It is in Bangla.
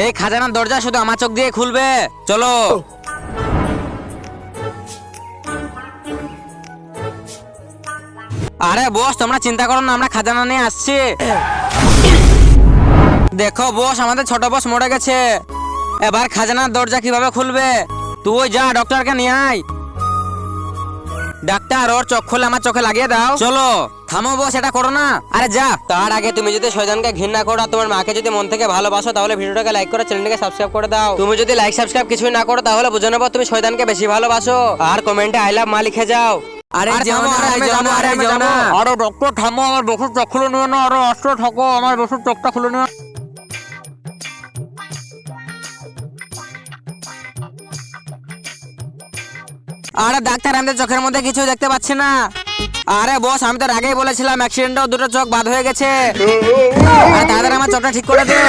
এই খাজানার দরজা শুধু আমার চোখ দিয়ে খুলবে, চলো। আরে বস, তোমরা চিন্তা করো না, আমরা খাজানা নিয়ে আসছি। দেখো বস, আমাদের ছোট বস মরে গেছে, এবার খাজানার দরজা কিভাবে খুলবে? তুই যা ডক্টরকে নিয়ে আয়। ডাক্তার, ওর চোখ খুলে আমার চোখে লাগিয়ে দাও। চলো। থামো বস, এটা করো না। আরে যা। তার আগে তুমি যদি শয়তানকে ঘৃণা করো আর তোমার মাকে যদি মন থেকে ভালোবাসো, তাহলে ভিডিওটাকে লাইক করে চ্যানেলটাকে সাবস্ক্রাইব করে দাও। তুমি যদি লাইক সাবস্ক্রাইব কিছুই না করো, তাহলে বুঝে নেবো তুমি শয়তানকে বেশি ভালোবাসো। আর কমেন্টে আই লাভ মা লিখে যাও। আরে যাও না, আরে যাও না। আরে ডক্টর থামো, আমার বসের চোখ খুলে নিও না। আরে অস্ত্র থাকো, আমার বসের চোখটা খুলে নিও। আরে ডাক্তার, আমাদের চোখের মধ্যে কিছু দেখতে পাচ্ছি না। আরে বস, আমি তো আগেই বলেছিলাম অ্যাক্সিডেন্টও দুটো চোখ বাদ হয়ে গেছে। আরে তাড়াতাড়ি আমার চোখটা ঠিক করে দে।